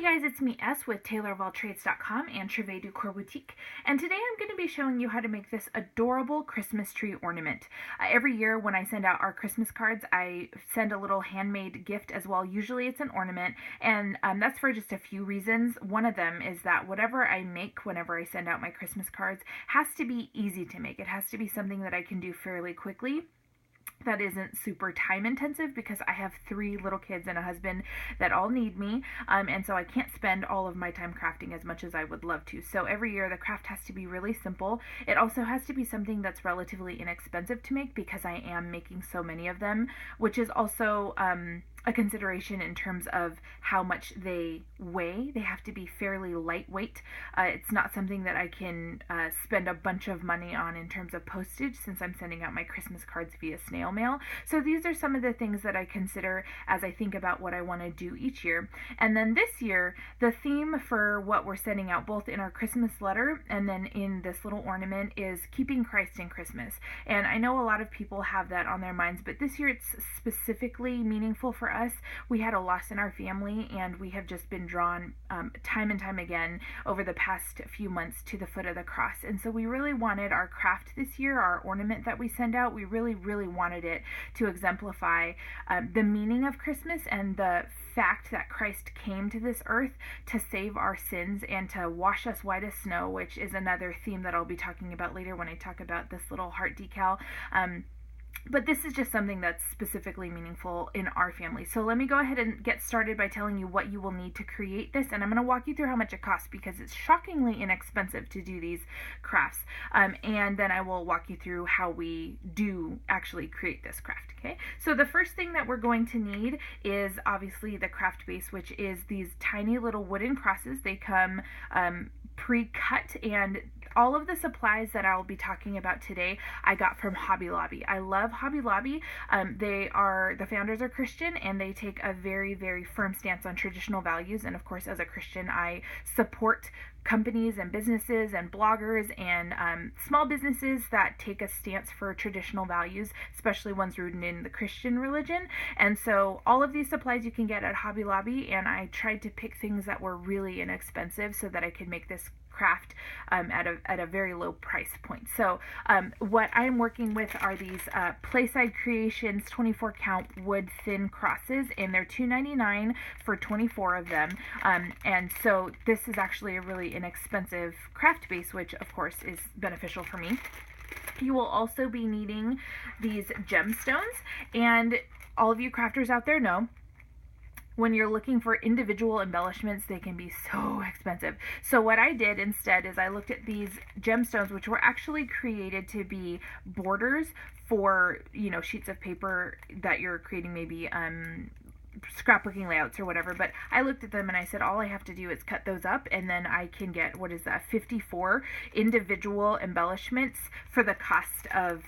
Hey guys, it's me S with TaylorofAllTrades.com and Chevet Decor Boutique, and today I'm going to be showing you how to make this adorable Christmas tree ornament. Every year when I send out our Christmas cards, I send a little handmade gift as well. Usually it's an ornament, and that's for just a few reasons. One of them is that whatever I make whenever I send out my Christmas cards has to be easy to make. It has to be something that I can do fairly quickly, that isn't super time intensive, because I have 3 little kids and a husband that all need me, and so I can't spend all of my time crafting as much as I would love to. So every year the craft has to be really simple. It also has to be something that's relatively inexpensive to make, because I am making so many of them, which is also a consideration in terms of how much they weigh. They have to be fairly lightweight. It's not something that I can spend a bunch of money on in terms of postage, since I'm sending out my Christmas cards via snail mail. So these are some of the things that I consider as I think about what I want to do each year. And then this year, the theme for what we're sending out, both in our Christmas letter and then in this little ornament, is keeping Christ in Christmas. And I know a lot of people have that on their minds, but this year it's specifically meaningful for us. We had a loss in our family, and we have just been drawn time and time again over the past few months to the foot of the cross. And so we really wanted our craft this year, our ornament that we send out, we really wanted it to exemplify the meaning of Christmas and the fact that Christ came to this earth to save our sins and to wash us white as snow, which is another theme that I'll be talking about later when I talk about this little heart decal. But this is just something that's specifically meaningful in our family. So let me go ahead and get started by telling you what you will need to create this. And I'm going to walk you through how much it costs, because it's shockingly inexpensive to do these crafts. And then I will walk you through how we do actually create this craft. Okay, so the first thing that we're going to need is obviously the craft base, which is these tiny little wooden crosses. They come pre-cut, and all of the supplies that I'll be talking about today I got from Hobby Lobby. I love Hobby Lobby. The founders are Christian, and they take a very firm stance on traditional values. And of course, as a Christian, I support companies and businesses and bloggers and small businesses that take a stance for traditional values, especially ones rooted in the Christian religion. And so all of these supplies you can get at Hobby Lobby, and I tried to pick things that were really inexpensive so that I could make this craft at a very low price point. So what I'm working with are these Playside Creations 24 count wood thin crosses, and they're $2.99 for 24 of them. And so this is actually a really inexpensive craft base, which of course is beneficial for me. You will also be needing these gemstones, and all of you crafters out there know, when you're looking for individual embellishments, they can be so expensive. So what I did instead is I looked at these gemstones, which were actually created to be borders for, sheets of paper that you're creating, maybe scrapbooking layouts or whatever. But I looked at them and I said, all I have to do is cut those up, and then I can get, 54 individual embellishments for the cost of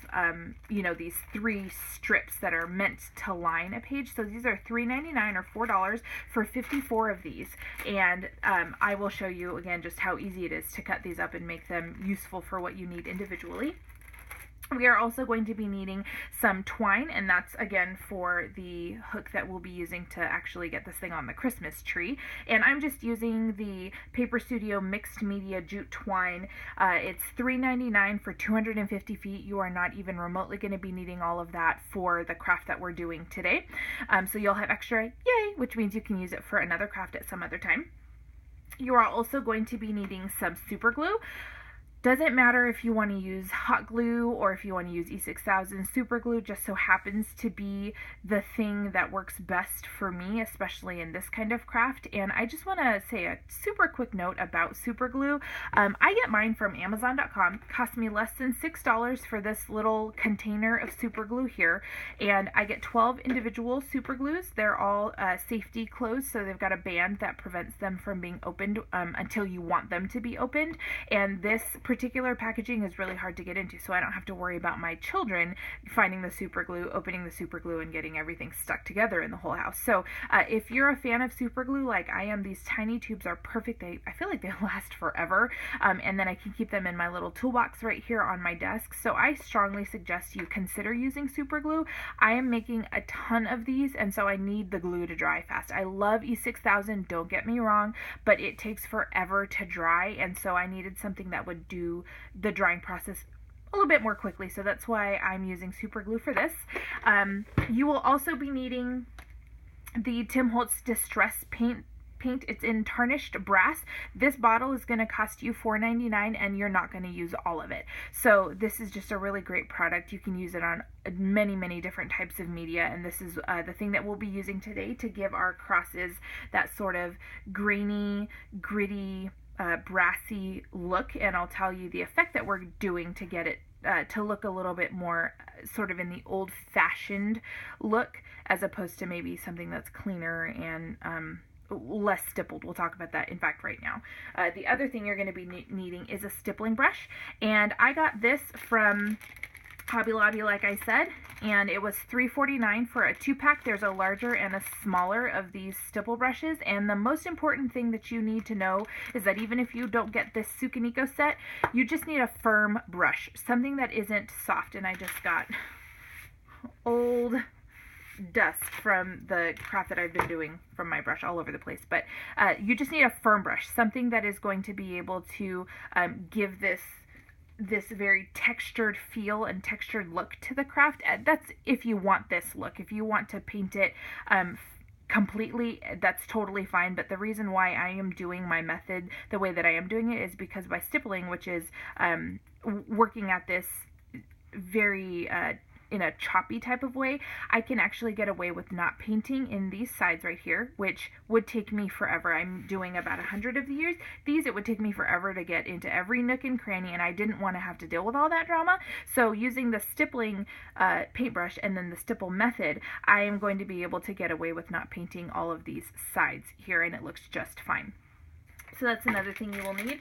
these 3 strips that are meant to line a page. So these are $3.99 or $4 for 54 of these. And I will show you again just how easy it is to cut these up and make them useful for what you need individually. We are also going to be needing some twine, and that's again for the hook that we'll be using to actually get this thing on the Christmas tree. And I'm just using the Paper Studio Mixed Media Jute twine. It's $3.99 for 250 feet. You are not even remotely going to be needing all of that for the craft that we're doing today. So you'll have extra, yay, which means you can use it for another craft at some other time. You are also going to be needing some super glue. Doesn't matter if you want to use hot glue or if you want to use E6000. Super glue just so happens to be the thing that works best for me, especially in this kind of craft. And I just want to say a super quick note about super glue. I get mine from Amazon.com. It cost me less than $6 for this little container of super glue here. And I get 12 individual super glues. They're all safety closed, so they've got a band that prevents them from being opened until you want them to be opened. And this particular packaging is really hard to get into, so I don't have to worry about my children finding the super glue, opening the super glue, and getting everything stuck together in the whole house. So if you're a fan of super glue like I am, these tiny tubes are perfect. I feel like they last forever, and then I can keep them in my little toolbox right here on my desk. So I strongly suggest you consider using super glue. I am making a ton of these, and so I need the glue to dry fast. I love E6000, don't get me wrong, but it takes forever to dry, and so I needed something that would do the drying process a little bit more quickly, so that's why I'm using super glue for this. You will also be needing the Tim Holtz Distress Paint. It's in tarnished brass. This bottle is going to cost you $4.99, and you're not going to use all of it. So this is just a really great product. You can use it on many different types of media, and this is the thing that we'll be using today to give our crosses that sort of grainy, gritty, brassy look. And I'll tell you the effect that we're doing to get it to look a little bit more sort of in the old-fashioned look, as opposed to maybe something that's cleaner and less stippled. We'll talk about that, in fact, right now. The other thing you're going to be needing is a stippling brush, and I got this from Hobby Lobby, like I said, and it was $3.49 for a 2-pack. There's a larger and a smaller of these stipple brushes, and the most important thing that you need to know is that even if you don't get this Sukaniko set, you just need a firm brush, something that isn't soft. And I just got old dust from the craft that I've been doing from my brush all over the place, but you just need a firm brush, something that is going to be able to give this very textured feel and textured look to the craft. That's if you want this look. If you want to paint it completely, that's totally fine, but the reason why I am doing my method the way that I am doing it is because by stippling, which is working at this very in a choppy type of way, I can actually get away with not painting in these sides right here, which would take me forever. I'm doing about 100 of these. It would take me forever to get into every nook and cranny, and I didn't want to have to deal with all that drama. So using the stippling paintbrush and then the stipple method, I am going to be able to get away with not painting all of these sides here, and it looks just fine. So that's another thing you will need.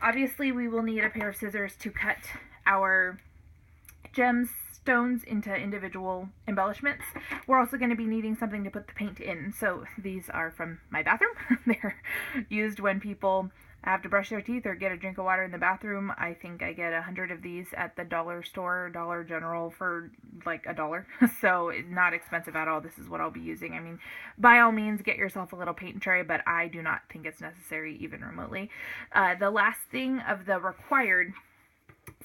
Obviously, we will need a pair of scissors to cut our gemstones into individual embellishments. We're also going to be needing something to put the paint in. So these are from my bathroom. They're used when people have to brush their teeth or get a drink of water in the bathroom. I think I get 100 of these at the dollar store, Dollar General, for like $1. So not expensive at all. This is what I'll be using. I mean, by all means, get yourself a little paint tray, but I do not think it's necessary even remotely. The last thing of the required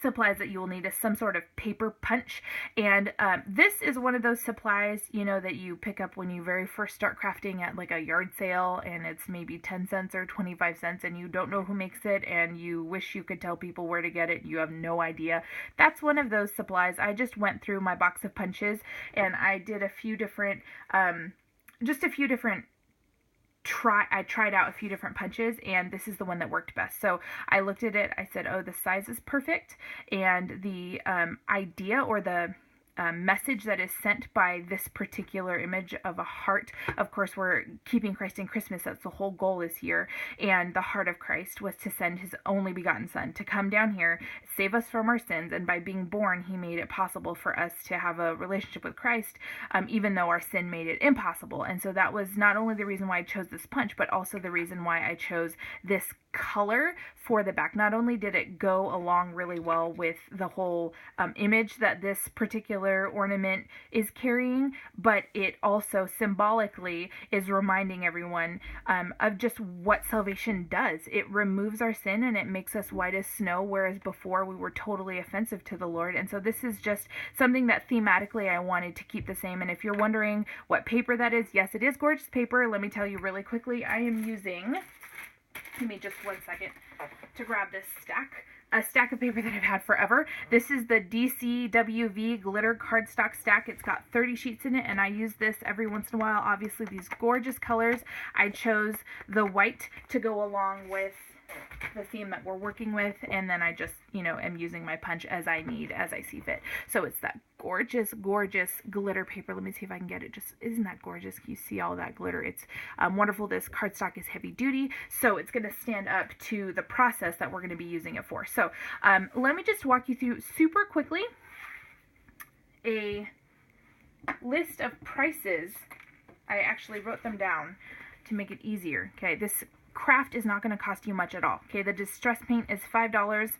supplies that you will need is some sort of paper punch, and this is one of those supplies, you know, that you pick up when you very first start crafting at like a yard sale, and it's maybe 10 cents or 25 cents, and you don't know who makes it, and you wish you could tell people where to get it. You have no idea. That's one of those supplies. I just went through my box of punches, and I did a few different I tried out a few different punches, and this is the one that worked best. So I looked at it, I said, oh, the size is perfect, and the idea or the message that is sent by this particular image of a heart. Of course, we're keeping Christ in Christmas. That's the whole goal this year. And the heart of Christ was to send his only begotten son to come down here, save us from our sins. And by being born, he made it possible for us to have a relationship with Christ, even though our sin made it impossible. And so that was not only the reason why I chose this punch, but also the reason why I chose this color for the back. Not only did it go along really well with the whole image that this particular ornament is carrying, but it also symbolically is reminding everyone of just what salvation does. It removes our sin and it makes us white as snow, whereas before we were totally offensive to the Lord. And so this is just something that thematically I wanted to keep the same. And if you're wondering what paper that is, yes, it is gorgeous paper. Let me tell you really quickly, I am using, give me just 1 second to grab this stack. A stack of paper that I've had forever. This is the DCWV glitter cardstock stack. It's got 30 sheets in it, and I use this every once in a while. Obviously, these gorgeous colors. I chose the white to go along with the theme that we're working with, and then I just, am using my punch as I need, as I see fit. So it's that gorgeous, gorgeous glitter paper. Let me see if I can get it. Just, isn't that gorgeous? Can you see all that glitter? It's wonderful. This cardstock is heavy duty, so it's going to stand up to the process that we're going to be using it for. So let me just walk you through super quickly a list of prices. I actually wrote them down to make it easier. Okay, this craft is not going to cost you much at all. Okay, the distress paint is $5.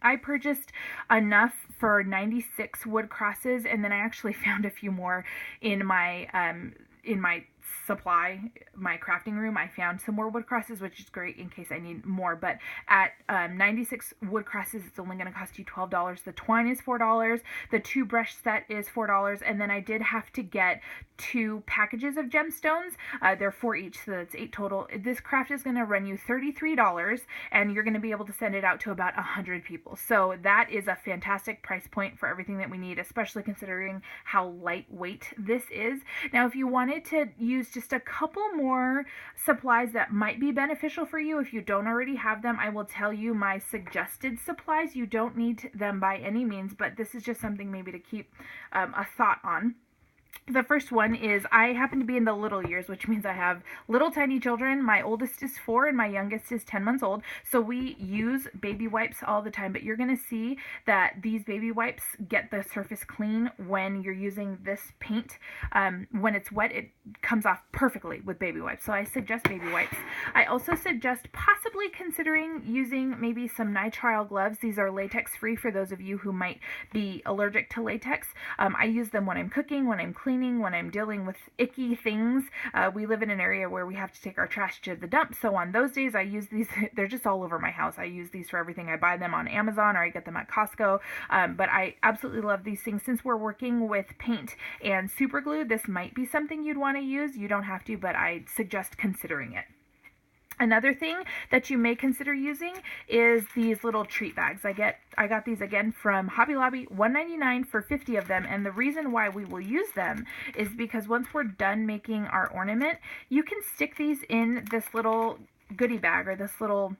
I purchased enough for 96 wood crosses, and then I actually found a few more in my supply, my crafting room. I found some more wood crosses, which is great in case I need more, but at 96 wood crosses, it's only going to cost you $12. The twine is $4. The 2 brush set is $4, and then I did have to get 2 packages of gemstones. They're 4 each, so that's 8 total. This craft is going to run you $33, and you're going to be able to send it out to about 100 people. So that is a fantastic price point for everything that we need, especially considering how lightweight this is. Now, if you wanted to use just a couple more supplies that might be beneficial for you, if you don't already have them, I will tell you my suggested supplies. You don't need them by any means, but this is just something maybe to keep a thought on. The first one is, I happen to be in the little years, which means I have little tiny children. My oldest is 4 and my youngest is 10 months old. So we use baby wipes all the time, but you're going to see that these baby wipes get the surface clean when you're using this paint. When it's wet, it comes off perfectly with baby wipes. So I suggest baby wipes. I also suggest possibly considering using maybe some nitrile gloves. These are latex free for those of you who might be allergic to latex. I use them when I'm cooking, when I'm cleaning, when I'm dealing with icky things. We live in an area where we have to take our trash to the dump, so on those days I use these. They're just all over my house. I use these for everything. I buy them on Amazon or I get them at Costco, but I absolutely love these things. Since we're working with paint and super glue, this might be something you'd want to use. You don't have to, but I suggest considering it. Another thing that you may consider using is these little treat bags. I got these again from Hobby Lobby, $1.99 for 50 of them, and the reason why we will use them is because once we're done making our ornament, you can stick these in this little goodie bag or this little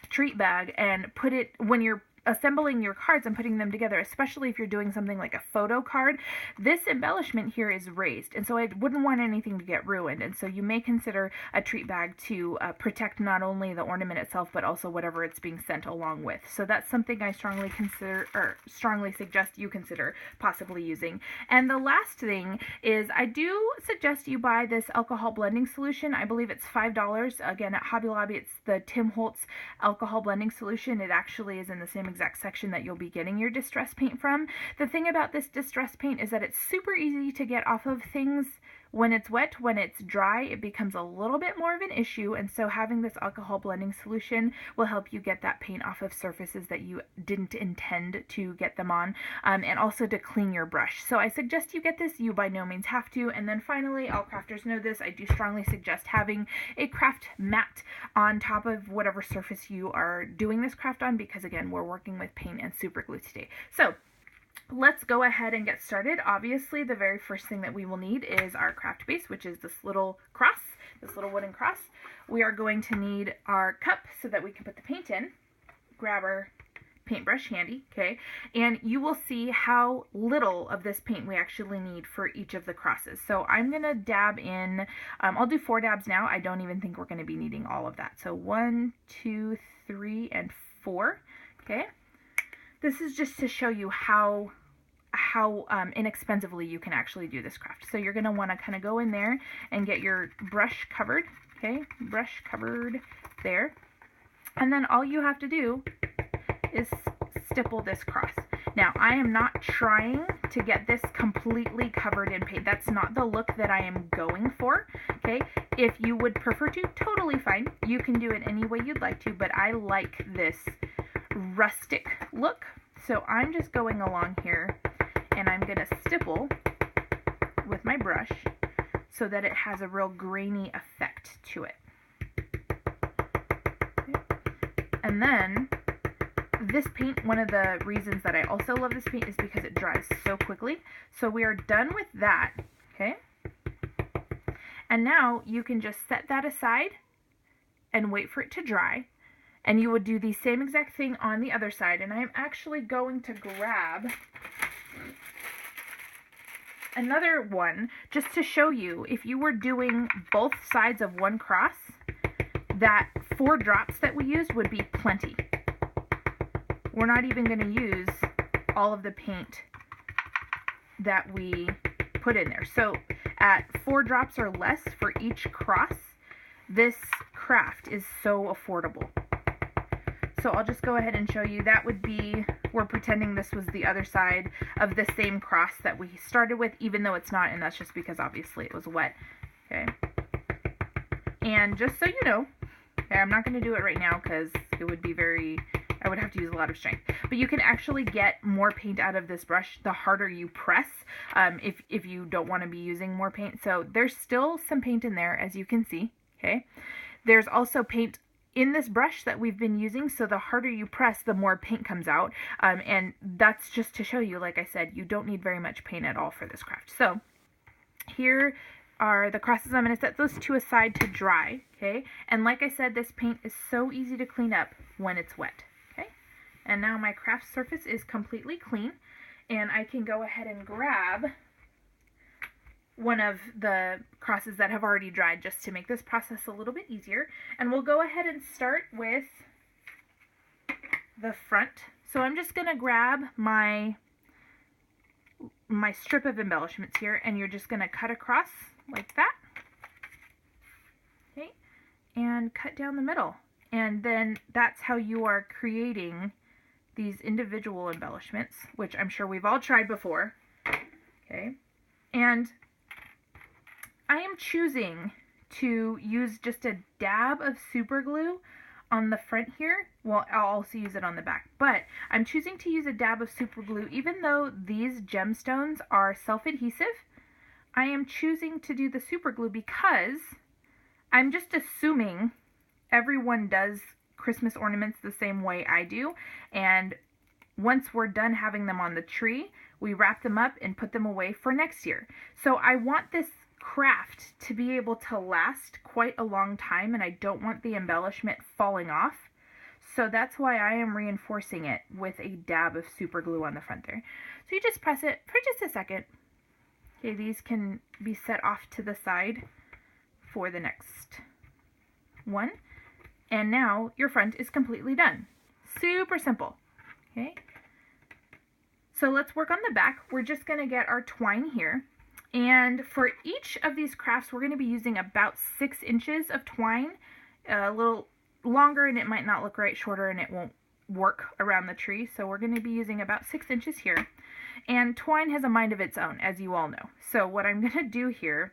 treat bag and put it when you're assembling your cards and putting them together, especially if you're doing something like a photo card. This embellishment here is raised, and so I wouldn't want anything to get ruined, and so you may consider a treat bag to protect not only the ornament itself but also whatever it's being sent along with. So that's something I strongly suggest you consider possibly using. And the last thing is, I do suggest you buy this alcohol blending solution. I believe it's $5. Again, at Hobby Lobby, it's the Tim Holtz alcohol blending solution. It actually is in the same exact section that you'll be getting your distress paint from. The thing about this distress paint is that it's super easy to get off of things when it's wet. When it's dry, it becomes a little bit more of an issue, and so having this alcohol blending solution will help you get that paint off of surfaces that you didn't intend to get them on, and also to clean your brush. So I suggest you get this. You by no means have to. And then finally, all crafters know this, I do strongly suggest having a craft mat on top of whatever surface you are doing this craft on, because again, we're working with paint and super glue today. So let's go ahead and get started. Obviously, the very first thing that we will need is our craft base, which is this little cross, this little wooden cross. We are going to need our cup so that we can put the paint in. Grab our paintbrush handy, okay? And you will see how little of this paint we actually need for each of the crosses. So I'm going to dab in, I'll do 4 dabs now. I don't even think we're going to be needing all of that. So 1, 2, 3, and 4, okay? This is just to show you how inexpensively you can actually do this craft. So you're going to want to kind of go in there and get your brush covered, okay? Brush covered there. And then all you have to do is stipple this cross. Now, I am not trying to get this completely covered in paint. That's not the look that I am going for, okay? If you would prefer to, totally fine. You can do it any way you'd like to, but I like this rustic look. So I'm just going along here and I'm going to stipple with my brush so that it has a real grainy effect to it. Okay. And then this paint, one of the reasons that I also love this paint is because it dries so quickly. So we are done with that, okay? And now you can just set that aside and wait for it to dry. And you would do the same exact thing on the other side. And I'm actually going to grab another one just to show you, if you were doing both sides of one cross, that 4 drops that we used would be plenty. We're not even going to use all of the paint that we put in there. So at 4 drops or less for each cross, this craft is so affordable. So I'll just go ahead and show you. That would be, we're pretending this was the other side of the same cross that we started with, even though it's not, and that's just because obviously it was wet. Okay. And just so you know, okay, I'm not going to do it right now because it would be I would have to use a lot of strength. But you can actually get more paint out of this brush the harder you press, if you don't want to be using more paint. So there's still some paint in there, as you can see. Okay. There's also paint in this brush that we've been using, so the harder you press, the more paint comes out. And that's just to show you, like I said, you don't need very much paint at all for this craft. So here are the crosses. I'm going to set those to a side to dry. Okay. And like I said, this paint is so easy to clean up when it's wet. Okay. And now my craft surface is completely clean, and I can go ahead and grab one of the crosses that have already dried just to make this process a little bit easier. And we'll go ahead and start with the front. So I'm just going to grab my strip of embellishments here, and you're just going to cut across like that. Okay, and cut down the middle. And then that's how you are creating these individual embellishments, which I'm sure we've all tried before. Okay, and I am choosing to use just a dab of super glue on the front here. Well, I'll also use it on the back, but I'm choosing to use a dab of super glue. Even though these gemstones are self-adhesive, I am choosing to do the super glue because I'm just assuming everyone does Christmas ornaments the same way I do, and once we're done having them on the tree, we wrap them up and put them away for next year. So I want this craft to be able to last quite a long time, and I don't want the embellishment falling off. So that's why I am reinforcing it with a dab of super glue on the front there. So you just press it for just a second. Okay, these can be set off to the side for the next one. And now your front is completely done. Super simple. Okay. So let's work on the back. We're just going to get our twine here. And for each of these crafts, we're going to be using about 6 inches of twine. A little longer and it might not look right, shorter and it won't work around the tree. So we're going to be using about 6 inches here. And twine has a mind of its own, as you all know. So what I'm going to do here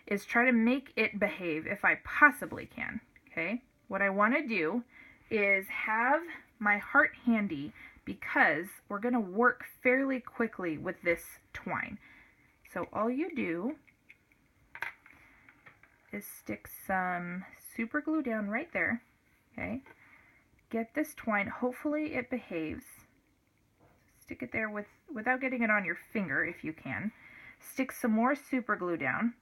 is try to make it behave if I possibly can. Okay? What I want to do is have my heart handy because we're going to work fairly quickly with this twine. So all you do is stick some super glue down right there, okay? Get this twine, hopefully it behaves. Stick it there without getting it on your finger if you can. Stick some more super glue down.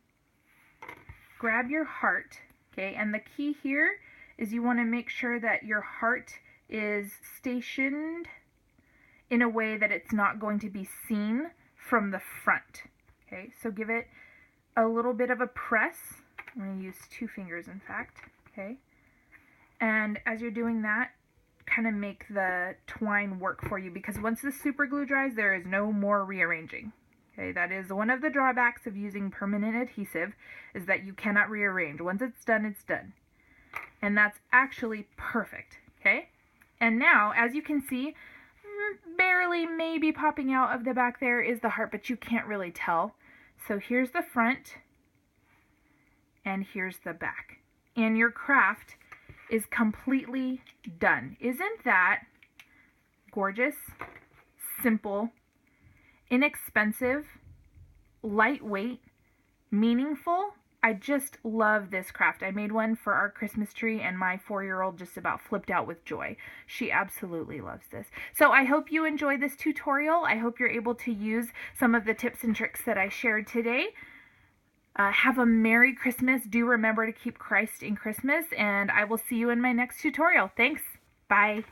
Grab your heart, okay? And the key here is you want to make sure that your heart is stationed in a way that it's not going to be seen from the front. Okay, so give it a little bit of a press. I'm going to use 2 fingers, in fact. Okay, and as you're doing that, kind of make the twine work for you, because once the super glue dries, there is no more rearranging. Okay, that is one of the drawbacks of using permanent adhesive, is that you cannot rearrange. Once it's done, it's done. And that's actually perfect. Okay, and now, as you can see, barely maybe popping out of the back there is the heart, but you can't really tell. So here's the front, and here's the back. And your craft is completely done. Isn't that gorgeous? Simple, inexpensive, lightweight, meaningful. I just love this craft. I made one for our Christmas tree, and my 4-year-old just about flipped out with joy. She absolutely loves this. So I hope you enjoyed this tutorial. I hope you're able to use some of the tips and tricks that I shared today. Have a Merry Christmas. Do remember to keep Christ in Christmas, and I will see you in my next tutorial. Thanks. Bye!